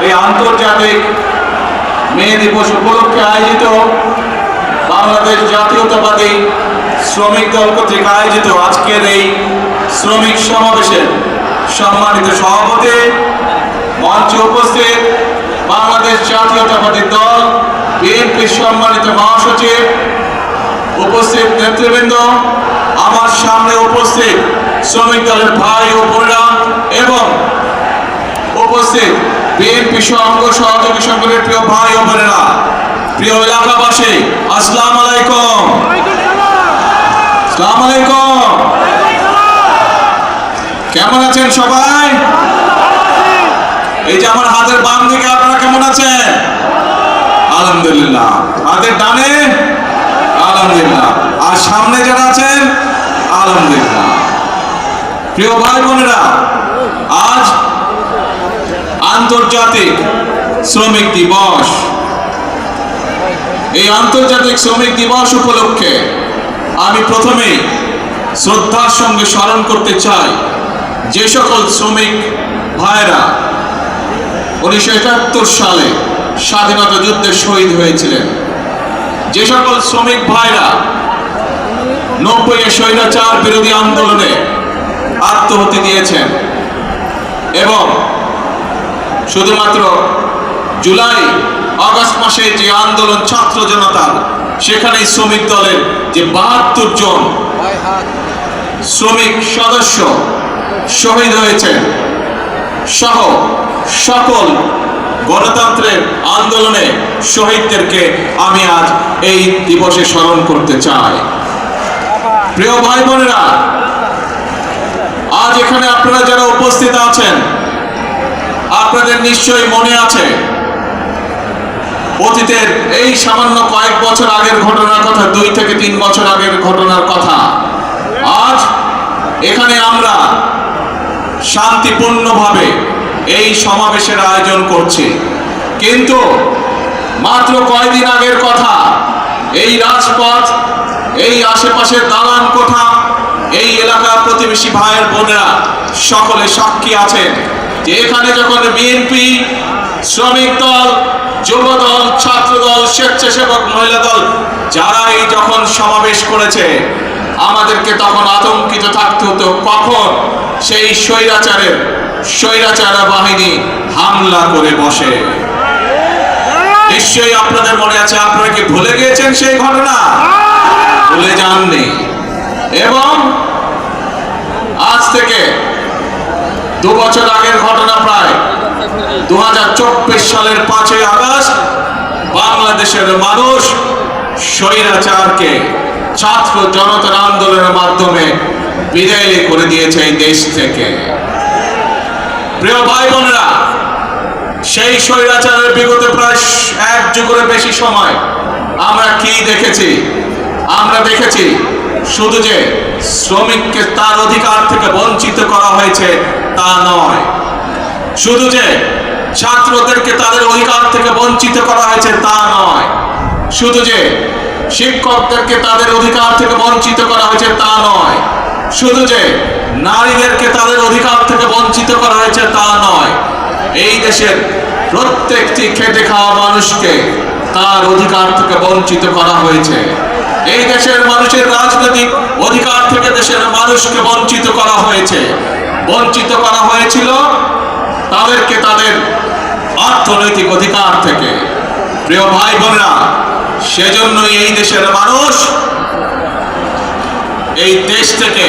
এই আন্তর্জাতিক মে দিবস উপলক্ষে আয়োজিত বাংলাদেশ জাতীয়তাবাদী শ্রমিক দল কর্তৃক আয়োজিত আজকের এই শ্রমিক সমাবেশের সম্মানিত সভাপতি, মঞ্চে উপস্থিত বাংলাদেশ জাতীয়তাবাদী দল বিএনপির সম্মানিত মহাসচিব, উপস্থিত নেতৃবৃন্দ, আমার সামনে উপস্থিত শ্রমিক দলের ভাই ও বোনেরা এবং উপস্থিত বিএনপি অঙ্গ সহযোগী সংগঠনের প্রিয় ভাই ও বোনেরা, প্রিয় এলাকাবাসী, আসসালামু আলাইকুম। আসসালামু আলাইকুম। কেমন আছেন সবাই? এই যে আমার হাতের বাম দিকে আপনারা কেমন আছেন? আলহামদুলিল্লাহ। হাতের ডানে আলহামদুলিল্লাহ, আর সামনে যারা আছেন আলহামদুলিল্লাহ। প্রিয় ভাই বোনেরা, আজ আন্তর্জাতিক শ্রমিক দিবস। এই আন্তর্জাতিক শ্রমিক দিবস উপলক্ষে আমি প্রথমেই শ্রদ্ধার সঙ্গে স্মরণ করতে চাই যে সকল শ্রমিক ভাইরা 1971 সালে স্বাধীনতা যুদ্ধে শহীদ হয়েছিলেন, যে সকল শ্রমিক ভাইরা 90-এ স্বৈরাচার বিরোধী আন্দোলনে আত্মহতি দিয়েছেন এবং শুধুমাত্র জুলাই আগস্ট মাসে যে আন্দোলন ছাত্র জনতার, সেখানে শ্রমিক দলের যে 72 জন শ্রমিক সদস্য শহীদ হয়েছেন সহ সকল গণতন্ত্রের আন্দোলনে শহীদদেরকে আমি আজ এই দিবসে স্মরণ করতে চাই। প্রিয় ভাই বোনেরা, আজ এখানে আপনারা যারা উপস্থিত আছেন, আপনাদের নিশ্চয়ই মনে আছে অতীতের এই সামান্য কয়েক বছর আগের ঘটনার কথা, 2 থেকে 3 বছর আগের ঘটনার কথা। আজ এখানে আমরা শান্তিপূর্ণভাবে এই সমাবেশের আয়োজন করছি, কিন্তু মাত্র কয়েকদিন আগের কথা, এই রাজপথ, এই আশেপাশের দালান কোঠা, এই এলাকার প্রতিবেশী ভাইয়ের বোনেরা সকলে সাক্ষী আছেন যে এখানে যখন বিএনপি, শ্রমিক দল, যুব দল, ছাত্র দল, স্বেচ্ছাসেবক মহিলা দল যারাই যখন সমাবেশ করেছে, আমাদেরকে তখন আতঙ্কিত থাকতে হতো কখন সেই স্বৈরাচার বাহিনী হামলা করে বসে। নিশ্চয়ই আপনাদের মনে আছে, আপনারা কি ভুলে গিয়েছেন সেই ঘটনা? ভুলে যাননি। এবং আজ থেকে 2 বছর আগের ঘটনা, প্রায় 2024 সালের 5ই আগস্ট বাংলাদেশের মানুষ স্বৈরাচারকে ছাত্র জনতার আন্দোলনের মাধ্যমে বিদায় করে দিয়েছে এই দেশ থেকে। প্রিয় ভাই বোনেরা, সেই স্বৈরাচারের বিগত প্রায় 1 যুগের বেশি সময় আমরা কি দেখেছি? আমরা দেখেছি শুধু যে শ্রমিককে তার অধিকার থেকে বঞ্চিত করা হয়েছে তা নয়, শুধু যে ছাত্রদেরকে তাদের অধিকার থেকে বঞ্চিত করা হয়েছে তা নয়, শুধু যে শিক্ষকদেরকে তাদের অধিকার থেকে বঞ্চিত করা হয়েছে তা নয়, শুধু যে নারীদেরকে তাদের অধিকার থেকে বঞ্চিত করা হয়েছে তা নয়, এই দেশের প্রত্যেকটি খেটে খাওয়া মানুষকে তার অধিকার থেকে বঞ্চিত করা হয়েছে। এই দেশের মানুষের রাজনৈতিক অধিকার থেকে দেশের মানুষকে বঞ্চিত করা হয়েছে। বঞ্চিত করা হয়েছিল তাদেরকে তাদের অর্থনৈতিক অধিকার থেকে। প্রিয় ভাই বোনেরা, সেজন্যই এই দেশের মানুষ এই দেশ থেকে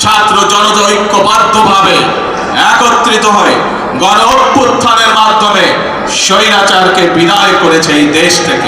ছাত্র জনতা ঐক্যবদ্ধভাবে একত্রিত হয়ে গণ অভ্যুত্থানের মাধ্যমে স্বৈরাচারকে বিদায় করেছে এই দেশ থেকে।